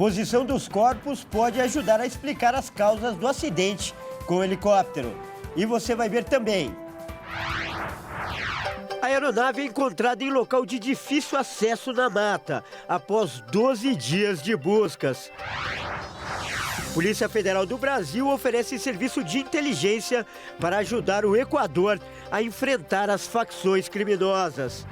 Posição dos corpos pode ajudar a explicar as causas do acidente com o helicóptero. E você vai ver também. A aeronave é encontrada em local de difícil acesso na mata, após 12 dias de buscas. Polícia Federal do Brasil oferece serviço de inteligência para ajudar o Equador a enfrentar as facções criminosas.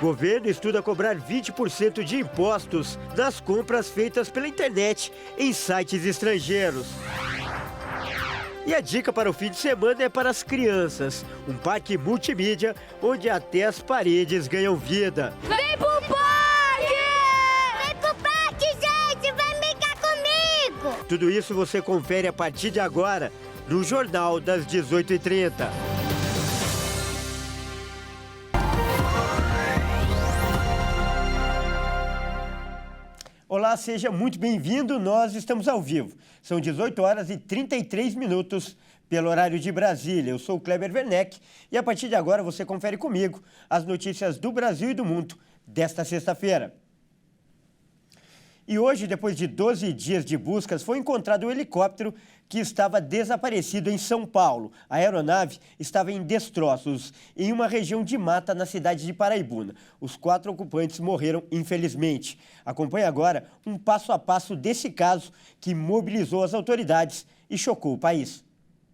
Governo estuda cobrar 20% de impostos nas compras feitas pela internet em sites estrangeiros. E a dica para o fim de semana é para as crianças. Um parque multimídia onde até as paredes ganham vida. Vem pro parque! Vem pro parque, gente! Vem brincar comigo! Tudo isso você confere a partir de agora no Jornal das 18h30. Olá, seja muito bem-vindo. Nós estamos ao vivo. São 18 horas e 33 minutos pelo horário de Brasília. Eu sou o Kleber Werneck e a partir de agora você confere comigo as notícias do Brasil e do mundo desta sexta-feira. E hoje, depois de 12 dias de buscas, foi encontrado um helicóptero que estava desaparecido em São Paulo. A aeronave estava em destroços em uma região de mata na cidade de Paraibuna. Os 4 ocupantes morreram, infelizmente. Acompanhe agora um passo a passo desse caso que mobilizou as autoridades e chocou o país.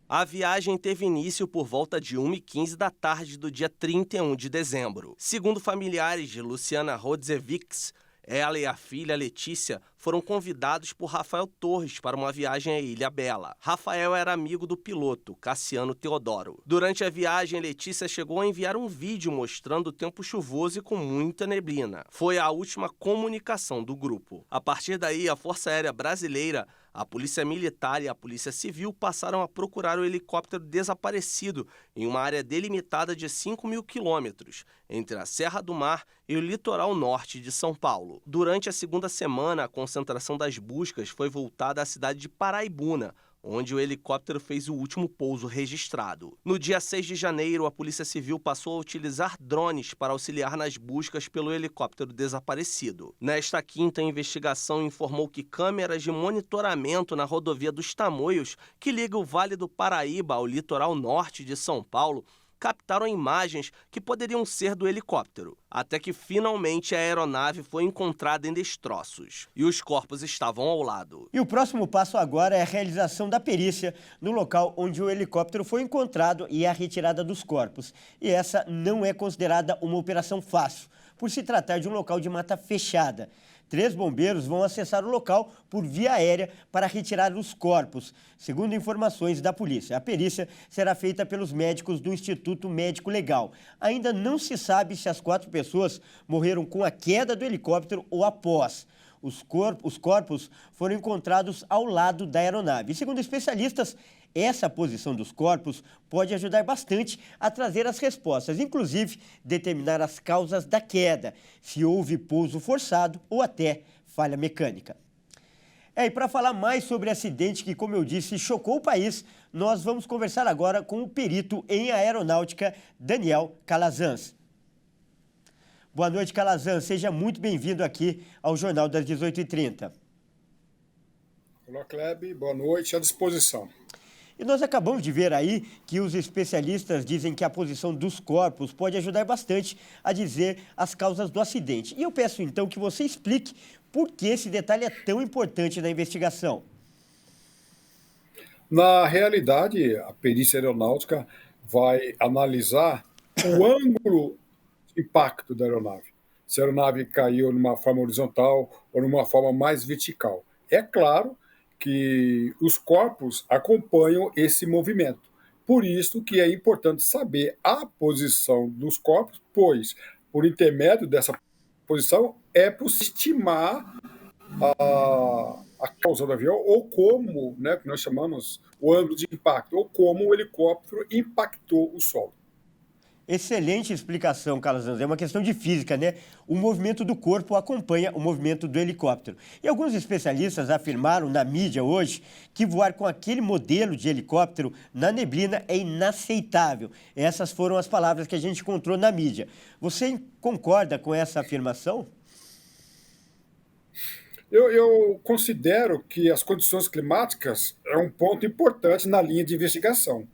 A viagem teve início por volta de 1h15 da tarde do dia 31 de dezembro. Segundo familiares de Luciana Rodzevics, ela e a filha Letícia foram convidados por Rafael Torres para uma viagem à Ilha Bela. Rafael era amigo do piloto, Cassiano Teodoro. Durante a viagem, Letícia chegou a enviar um vídeo mostrando o tempo chuvoso e com muita neblina. Foi a última comunicação do grupo. A partir daí, a Força Aérea Brasileira, a Polícia Militar e a Polícia Civil passaram a procurar o helicóptero desaparecido em uma área delimitada de 5.000 quilômetros, entre a Serra do Mar e o litoral norte de São Paulo. Durante a segunda semana, a concentração das buscas foi voltada à cidade de Paraibuna, onde o helicóptero fez o último pouso registrado. No dia 6 de janeiro, a Polícia Civil passou a utilizar drones para auxiliar nas buscas pelo helicóptero desaparecido. Nesta quinta, a investigação informou que câmeras de monitoramento na rodovia dos Tamoios, que liga o Vale do Paraíba ao litoral norte de São Paulo, captaram imagens que poderiam ser do helicóptero, até que finalmente a aeronave foi encontrada em destroços e os corpos estavam ao lado. E o próximo passo agora é a realização da perícia no local onde o helicóptero foi encontrado e a retirada dos corpos. E essa não é considerada uma operação fácil, por se tratar de um local de mata fechada. 3 bombeiros vão acessar o local por via aérea para retirar os corpos, segundo informações da polícia. A perícia será feita pelos médicos do Instituto Médico Legal. Ainda não se sabe se as 4 pessoas morreram com a queda do helicóptero ou após. Os corpos foram encontrados ao lado da aeronave. E, segundo especialistas, essa posição dos corpos pode ajudar bastante a trazer as respostas, inclusive determinar as causas da queda, se houve pouso forçado ou até falha mecânica. E para falar mais sobre o acidente que, como eu disse, chocou o país, nós vamos conversar agora com o perito em aeronáutica, Daniel Calazans. Boa noite, Calazans. Seja muito bem-vindo aqui ao Jornal das 18h30. Olá, Kleber. Boa noite. À disposição. E nós acabamos de ver aí que os especialistas dizem que a posição dos corpos pode ajudar bastante a dizer as causas do acidente. E eu peço, então, que você explique por que esse detalhe é tão importante na investigação. Na realidade, a perícia aeronáutica vai analisar o ângulo de impacto da aeronave. Se a aeronave caiu numa forma horizontal ou numa forma mais vertical. É claro que os corpos acompanham esse movimento. Por isso que é importante saber a posição dos corpos, pois, por intermédio dessa posição, é possível estimar a causa do avião, ou como, né, que nós chamamos o ângulo de impacto, ou como o helicóptero impactou o solo. Excelente explicação, Calazans. É uma questão de física, né? O movimento do corpo acompanha o movimento do helicóptero. E alguns especialistas afirmaram na mídia hoje que voar com aquele modelo de helicóptero na neblina é inaceitável. Essas foram as palavras que a gente encontrou na mídia. Você concorda com essa afirmação? Eu considero que as condições climáticas é um ponto importante na linha de investigação.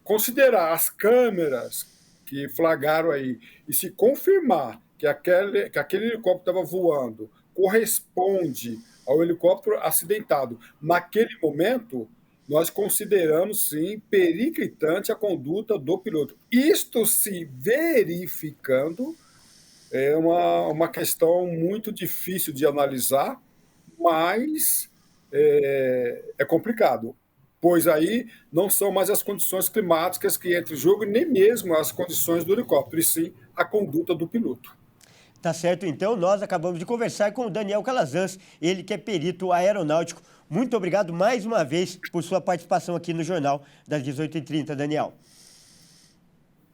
Considerar as câmeras que flagraram aí e se confirmar que aquele helicóptero estava voando corresponde ao helicóptero acidentado naquele momento, nós consideramos, sim, periclitante a conduta do piloto. Isto se verificando é uma questão muito difícil de analisar, mas é complicado, pois aí não são mais as condições climáticas que entram em jogo, nem mesmo as condições do helicóptero, e sim a conduta do piloto. Tá certo, então, nós acabamos de conversar com o Daniel Calazans, ele que é perito aeronáutico. Muito obrigado mais uma vez por sua participação aqui no Jornal das 18h30, Daniel.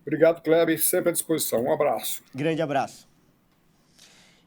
Obrigado, Kleber, sempre à disposição. Um abraço. Grande abraço.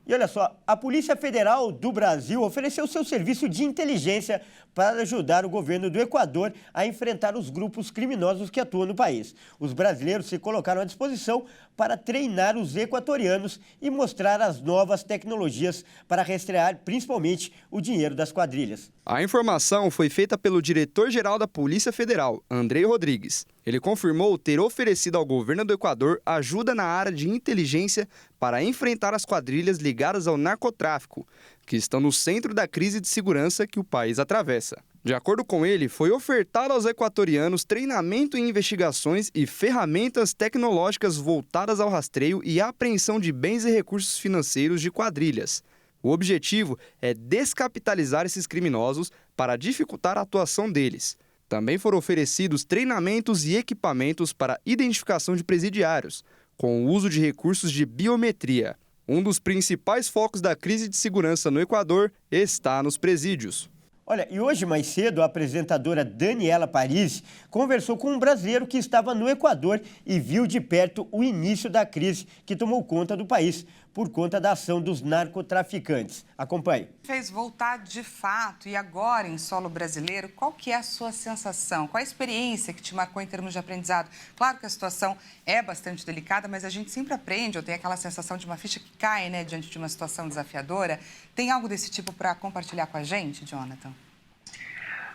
E olha só, a Polícia Federal do Brasil ofereceu seu serviço de inteligência para ajudar o governo do Equador a enfrentar os grupos criminosos que atuam no país. Os brasileiros se colocaram à disposição para treinar os equatorianos e mostrar as novas tecnologias para rastrear principalmente o dinheiro das quadrilhas. A informação foi feita pelo diretor-geral da Polícia Federal, Andrei Rodrigues. Ele confirmou ter oferecido ao governo do Equador ajuda na área de inteligência para enfrentar as quadrilhas ligadas ao narcotráfico, que estão no centro da crise de segurança que o país atravessa. De acordo com ele, foi ofertado aos equatorianos treinamento em investigações e ferramentas tecnológicas voltadas ao rastreio e apreensão de bens e recursos financeiros de quadrilhas. O objetivo é descapitalizar esses criminosos para dificultar a atuação deles. Também foram oferecidos treinamentos e equipamentos para identificação de presidiários, com o uso de recursos de biometria. Um dos principais focos da crise de segurança no Equador está nos presídios. Olha, e hoje mais cedo a apresentadora Daniela Paris conversou com um brasileiro que estava no Equador e viu de perto o início da crise que tomou conta do país por conta da ação dos narcotraficantes. Acompanhe. Fez voltar de fato e agora em solo brasileiro, qual que é a sua sensação? Qual a experiência que te marcou em termos de aprendizado? Claro que a situação é bastante delicada, mas a gente sempre aprende, ou tem aquela sensação de uma ficha que cai, né, diante de uma situação desafiadora. Tem algo desse tipo para compartilhar com a gente, Jonathan?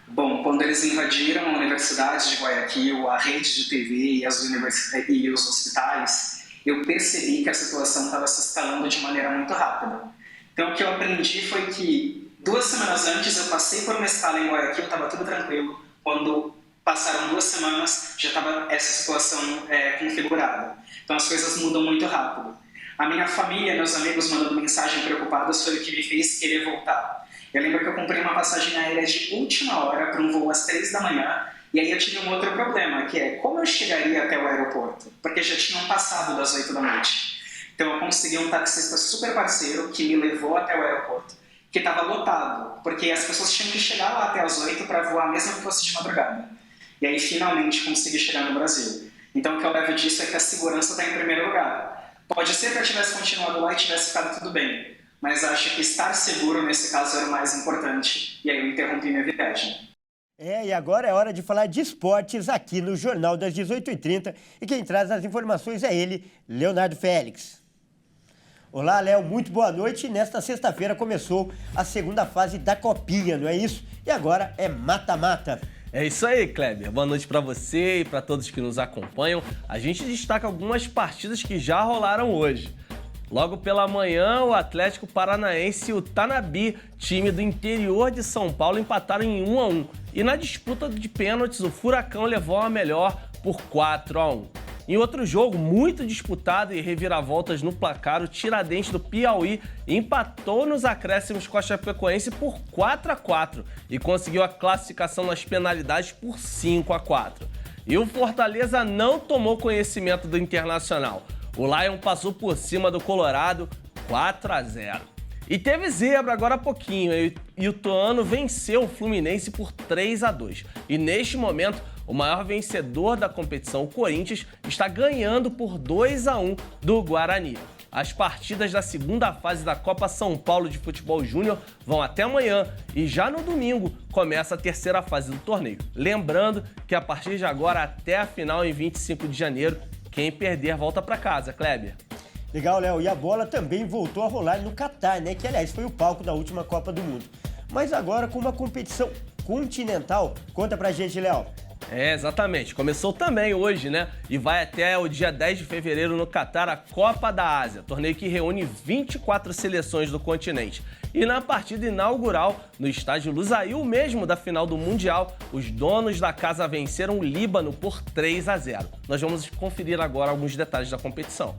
Bom, quando eles invadiram a Universidade de Guayaquil, a rede de TV e os hospitais, eu percebi que a situação estava se instalando de maneira muito rápida. Então, o que eu aprendi foi que 2 semanas antes eu passei por uma escala em Guayaquil, estava tudo tranquilo. Quando passaram 2 semanas, já estava essa situação configurada. Então, as coisas mudam muito rápido. A minha família, meus amigos mandando mensagem preocupados foi o que me fez querer voltar. Eu lembro que eu comprei uma passagem aérea de última hora para um voo às 3 da manhã, e aí eu tive um outro problema, que é como eu chegaria até o aeroporto? Porque já tinham passado das 8 da noite. Então eu consegui um taxista super parceiro que me levou até o aeroporto, que estava lotado, porque as pessoas tinham que chegar lá até as 8 para voar, mesmo que fosse de madrugada. E aí finalmente consegui chegar no Brasil. Então o que eu levo disso é que a segurança está em primeiro lugar. Pode ser que eu tivesse continuado lá e tivesse ficado tudo bem, mas acho que estar seguro nesse caso era o mais importante, e aí eu interrompi minha viagem. E agora é hora de falar de esportes aqui no Jornal das 18h30. E quem traz as informações é ele, Leonardo Félix. Olá, Léo, muito boa noite. Nesta sexta-feira começou a segunda fase da Copinha, não é isso? E agora é mata-mata. É isso aí, Kleber. Boa noite para você e para todos que nos acompanham. A gente destaca algumas partidas que já rolaram hoje. Logo pela manhã, o Atlético Paranaense e o Tanabi, time do interior de São Paulo, empataram em 1-1. E na disputa de pênaltis, o Furacão levou a melhor por 4-1. Em outro jogo muito disputado e reviravoltas no placar, o Tiradentes do Piauí empatou nos acréscimos com a Chapecoense por 4-4 e conseguiu a classificação nas penalidades por 5-4. E o Fortaleza não tomou conhecimento do Internacional. O Lion passou por cima do Colorado 4-0. E teve zebra agora há pouquinho, e o Ituano venceu o Fluminense por 3-2. E neste momento, o maior vencedor da competição, o Corinthians, está ganhando por 2-1 do Guarani. As partidas da segunda fase da Copa São Paulo de Futebol Júnior vão até amanhã e já no domingo começa a terceira fase do torneio. Lembrando que a partir de agora até a final em 25 de janeiro, quem perder volta para casa, Kleber. Legal, Léo. E a bola também voltou a rolar no Catar. Catar, né? Que, aliás, foi o palco da última Copa do Mundo. Mas agora com uma competição continental. Conta pra gente, Léo. Exatamente. Começou também hoje, né? E vai até o dia 10 de fevereiro no Catar, a Copa da Ásia, torneio que reúne 24 seleções do continente. E na partida inaugural, no estádio Lusail, mesmo da final do Mundial, os donos da casa venceram o Líbano por 3-0. Nós vamos conferir agora alguns detalhes da competição.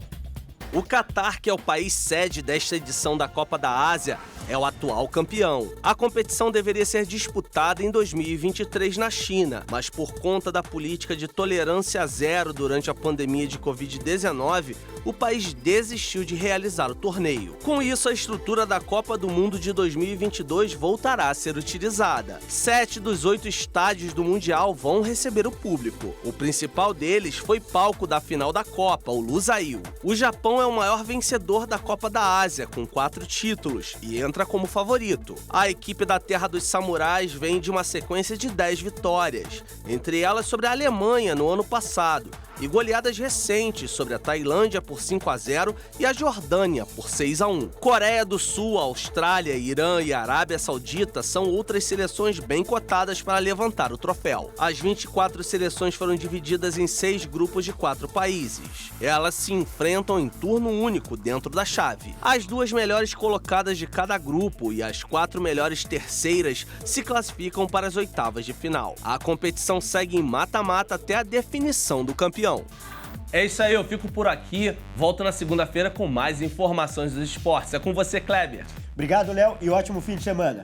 O Catar, que é o país sede desta edição da Copa da Ásia, é o atual campeão. A competição deveria ser disputada em 2023 na China, mas por conta da política de tolerância zero durante a pandemia de Covid-19, o país desistiu de realizar o torneio. Com isso, a estrutura da Copa do Mundo de 2022 voltará a ser utilizada. 7 dos 8 estádios do Mundial vão receber o público. O principal deles foi palco da final da Copa, o Lusail. O Japão é o maior vencedor da Copa da Ásia, com 4 títulos, e entra como favorito. A equipe da Terra dos Samurais vem de uma sequência de 10 vitórias, entre elas sobre a Alemanha no ano passado, e goleadas recentes sobre a Tailândia por 5-0 e a Jordânia por 6-1. Coreia do Sul, Austrália, Irã e Arábia Saudita são outras seleções bem cotadas para levantar o troféu. As 24 seleções foram divididas em 6 grupos de 4 países. Elas se enfrentam em turno único dentro da chave. As 2 melhores colocadas de cada grupo e as 4 melhores terceiras se classificam para as oitavas de final. A competição segue em mata-mata até a definição do campeão. É isso aí, eu fico por aqui. Volto na segunda-feira com mais informações dos esportes. É com você, Kleber. Obrigado, Léo, e ótimo fim de semana.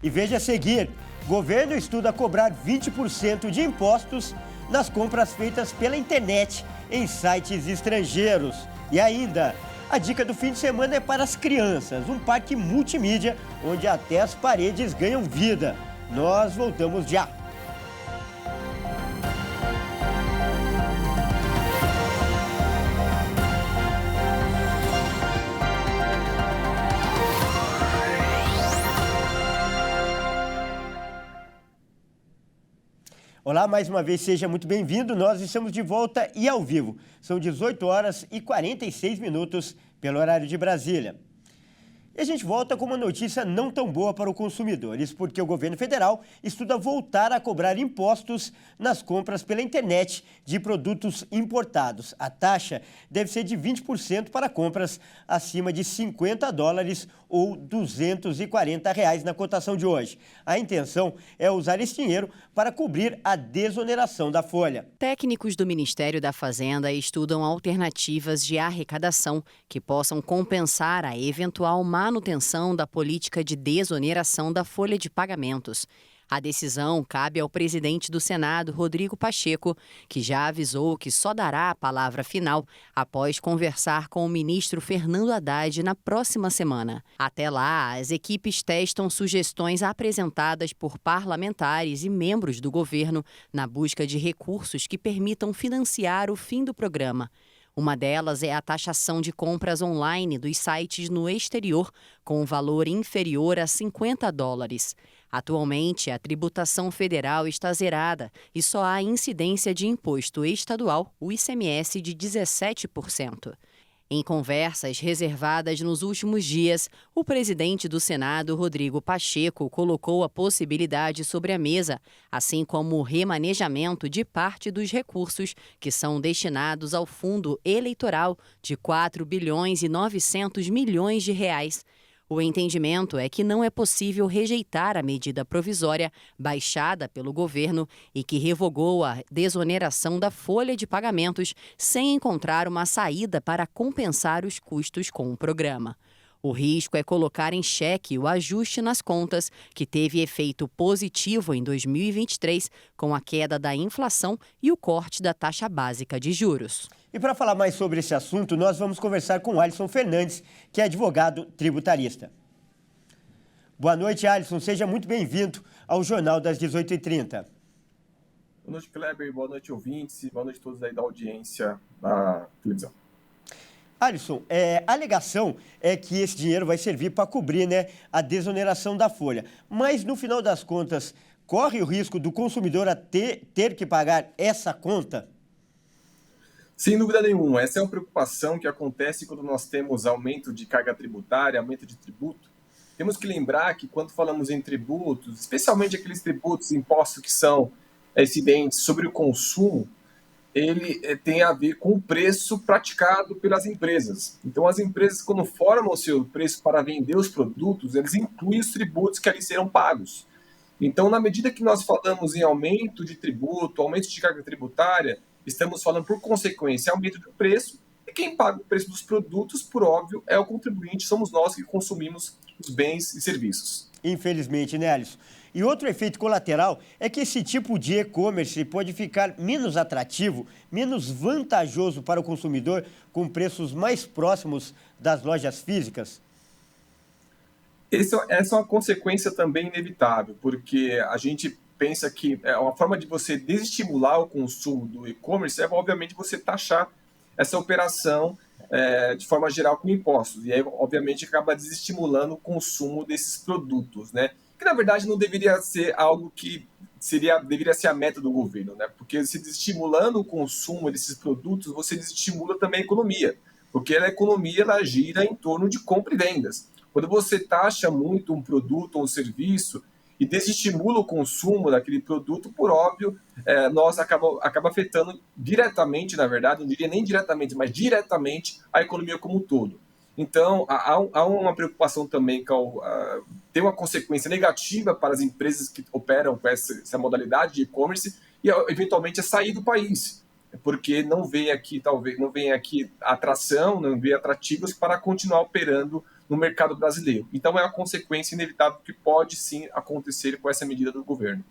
E veja a seguir, governo estuda cobrar 20% de impostos nas compras feitas pela internet em sites estrangeiros. E ainda, a dica do fim de semana é para as crianças, um parque multimídia onde até as paredes ganham vida. Nós voltamos já. Olá, mais uma vez, seja muito bem-vindo. Nós estamos de volta e ao vivo. São 18 horas e 46 minutos pelo horário de Brasília. E a gente volta com uma notícia não tão boa para o consumidor. Isso porque o governo federal estuda voltar a cobrar impostos nas compras pela internet de produtos importados. A taxa deve ser de 20% para compras acima de $50 ou R$240 na cotação de hoje. A intenção é usar esse dinheiro para cobrir a desoneração da folha. Técnicos do Ministério da Fazenda estudam alternativas de arrecadação que possam compensar a eventual manutenção da política de desoneração da folha de pagamentos. A decisão cabe ao presidente do Senado, Rodrigo Pacheco, que já avisou que só dará a palavra final após conversar com o ministro Fernando Haddad na próxima semana. Até lá, as equipes testam sugestões apresentadas por parlamentares e membros do governo na busca de recursos que permitam financiar o fim do programa. Uma delas é a taxação de compras online dos sites no exterior, com um valor inferior a $50. Atualmente, a tributação federal está zerada e só há incidência de imposto estadual, o ICMS, de 17%. Em conversas reservadas nos últimos dias, o presidente do Senado, Rodrigo Pacheco, colocou a possibilidade sobre a mesa, assim como o remanejamento de parte dos recursos que são destinados ao fundo eleitoral de R$4,9 bilhões. O entendimento é que não é possível rejeitar a medida provisória baixada pelo governo e que revogou a desoneração da folha de pagamentos sem encontrar uma saída para compensar os custos com o programa. O risco é colocar em xeque o ajuste nas contas, que teve efeito positivo em 2023, com a queda da inflação e o corte da taxa básica de juros. E para falar mais sobre esse assunto, nós vamos conversar com Alisson Fernandes, que é advogado tributarista. Boa noite, Alisson. Seja muito bem-vindo ao Jornal das 18h30. Boa noite, Kleber. Boa noite, ouvintes. Boa noite a todos aí da audiência da televisão. Alisson, a alegação é que esse dinheiro vai servir para cobrir, a desoneração da folha. Mas, no final das contas, corre o risco do consumidor ter que pagar essa conta? Sem dúvida nenhuma, essa é uma preocupação que acontece quando nós temos aumento de carga tributária, aumento de tributo. Temos que lembrar que quando falamos em tributos, especialmente aqueles tributos, impostos que são incidentes sobre o consumo, ele tem a ver com o preço praticado pelas empresas. Então, as empresas, quando formam o seu preço para vender os produtos, eles incluem os tributos que ali serão pagos. Então, na medida que nós falamos em aumento de tributo, aumento de carga tributária, estamos falando, por consequência, aumento do preço, e quem paga o preço dos produtos, por óbvio, é o contribuinte, somos nós que consumimos os bens e serviços. Infelizmente, né, Alisson? E outro efeito colateral é que esse tipo de e-commerce pode ficar menos atrativo, menos vantajoso para o consumidor, com preços mais próximos das lojas físicas. Essa é uma consequência também inevitável, porque a gente pensa que uma forma de você desestimular o consumo do e-commerce é, obviamente, você taxar essa operação de forma geral com impostos. E aí, obviamente, acaba desestimulando o consumo desses produtos, né? Que, na verdade, não deveria ser algo que deveria ser a meta do governo, né? Porque se desestimulando o consumo desses produtos, você desestimula também a economia, porque a economia ela gira em torno de compra e vendas. Quando você taxa muito um produto ou um serviço e desestimula o consumo daquele produto, por óbvio, nós acaba afetando diretamente, na verdade, não diria nem diretamente, mas diretamente a economia como um todo. Então, há uma preocupação também com ter uma consequência negativa para as empresas que operam com essa modalidade de e-commerce e, eventualmente, sair do país, porque não vem aqui atração, não vem atrativos para continuar operando no mercado brasileiro. Então, é uma consequência inevitável que pode, sim, acontecer com essa medida do governo.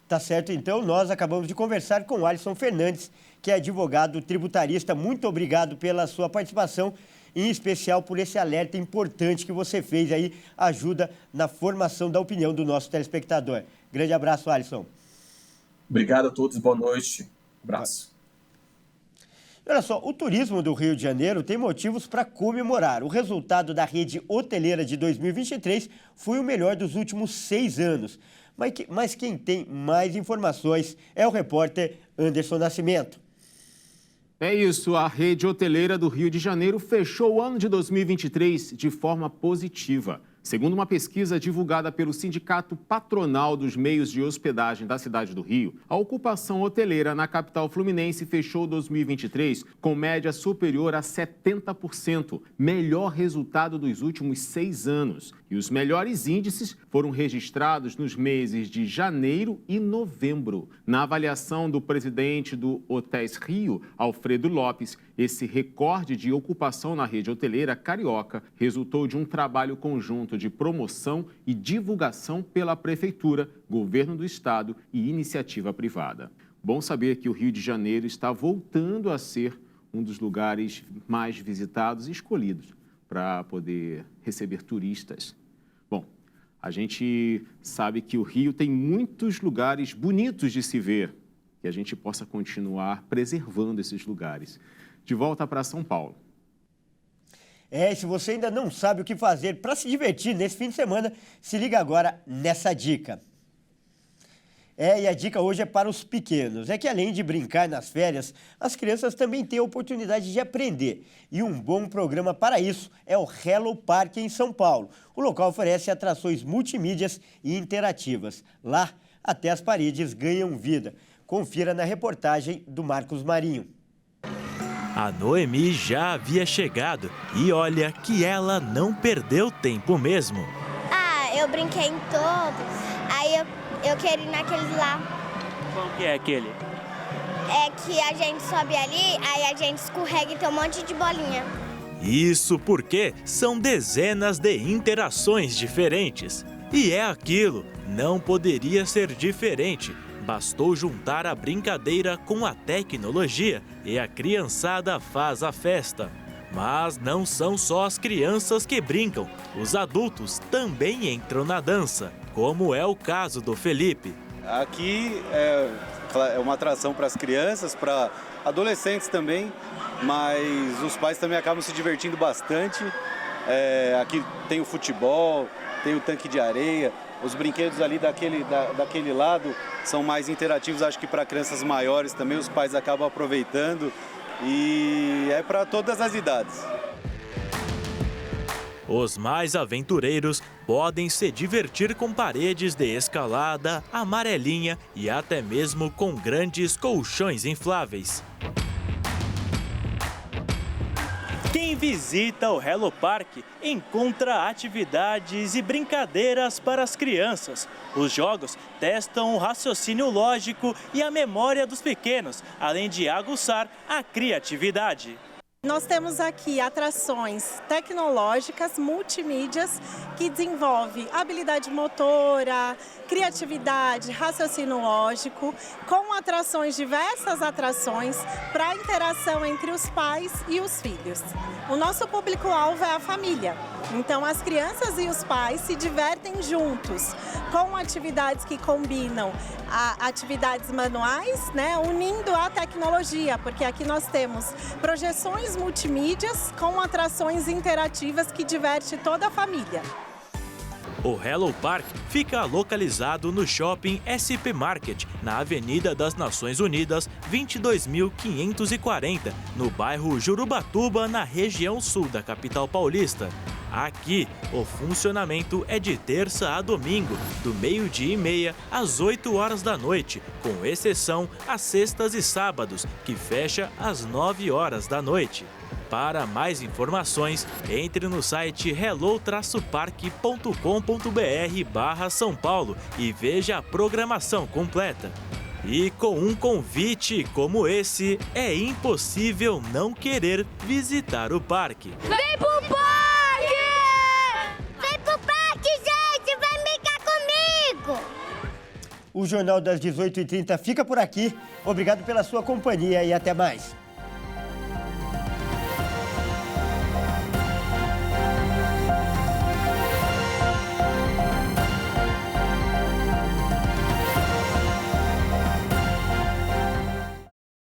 Tá certo, então, nós acabamos de conversar com o Alisson Fernandes, que é advogado tributarista. Muito obrigado pela sua participação, em especial por esse alerta importante que você fez aí, ajuda na formação da opinião do nosso telespectador. Grande abraço, Alisson. Obrigado a todos, boa noite. Abraço. Olha só, o turismo do Rio de Janeiro tem motivos para comemorar. O resultado da rede hoteleira de 2023 foi o melhor dos últimos 6 anos. Mas quem tem mais informações é o repórter Anderson Nascimento. É isso, a rede hoteleira do Rio de Janeiro fechou o ano de 2023 de forma positiva. Segundo uma pesquisa divulgada pelo Sindicato Patronal dos Meios de Hospedagem da cidade do Rio, a ocupação hoteleira na capital fluminense fechou 2023 com média superior a 70%, melhor resultado dos últimos 6 anos. E os melhores índices foram registrados nos meses de janeiro e novembro. Na avaliação do presidente do Hotéis Rio, Alfredo Lopes, esse recorde de ocupação na rede hoteleira carioca resultou de um trabalho conjunto de promoção e divulgação pela Prefeitura, Governo do Estado e iniciativa privada. Bom saber que o Rio de Janeiro está voltando a ser um dos lugares mais visitados e escolhidos para poder receber turistas. Bom, a gente sabe que o Rio tem muitos lugares bonitos de se ver, que a gente possa continuar preservando esses lugares. De volta para São Paulo. Se você ainda não sabe o que fazer para se divertir nesse fim de semana, se liga agora nessa dica. E a dica hoje é para os pequenos. É que além de brincar nas férias, as crianças também têm a oportunidade de aprender. E um bom programa para isso é o Hello Park em São Paulo. O local oferece atrações multimídias e interativas. Lá, até as paredes ganham vida. Confira na reportagem do Marcos Marinho. A Noemi já havia chegado e olha que ela não perdeu tempo mesmo. Eu brinquei em todos, aí eu queria ir naqueles lá. Qual que é aquele? É que a gente sobe ali, aí a gente escorrega e tem um monte de bolinha. Isso porque são dezenas de interações diferentes. E é aquilo, não poderia ser diferente. Bastou juntar a brincadeira com a tecnologia e a criançada faz a festa. Mas não são só as crianças que brincam, os adultos também entram na dança, como é o caso do Felipe. Aqui é uma atração para as crianças, para adolescentes também, mas os pais também acabam se divertindo bastante. Aqui tem o futebol, tem o tanque de areia. Os brinquedos ali daquele lado são mais interativos, acho que para crianças maiores também, os pais acabam aproveitando. e é para todas as idades. Os mais aventureiros podem se divertir com paredes de escalada, amarelinha e até mesmo com grandes colchões infláveis. Quem visita o Hello Park encontra atividades e brincadeiras para as crianças. Os jogos testam o raciocínio lógico e a memória dos pequenos, além de aguçar a criatividade. Nós temos aqui atrações tecnológicas, multimídias, que desenvolvem habilidade motora, criatividade, raciocínio lógico, com diversas atrações para a interação entre os pais e os filhos. O nosso público-alvo é a família, então as crianças e os pais se divertem juntos, com atividades que combinam atividades manuais, né, unindo a tecnologia, porque aqui nós temos projeções multimídias com atrações interativas que diverte toda a família. O Hello Park fica localizado no Shopping SP Market, na Avenida das Nações Unidas, 22.540, no bairro Jurubatuba, na região sul da capital paulista. Aqui, o funcionamento é de terça a domingo, do 12h30 às 8 horas da noite, com exceção às sextas e sábados, que fecha às 9 horas da noite. Para mais informações, entre no site hello-park.com.br/São Paulo e veja a programação completa. E com um convite como esse, é impossível não querer visitar o parque. Vem pro parque! Vem pro parque, gente! Vem brincar comigo! O Jornal das 18h30 fica por aqui. Obrigado pela sua companhia e até mais.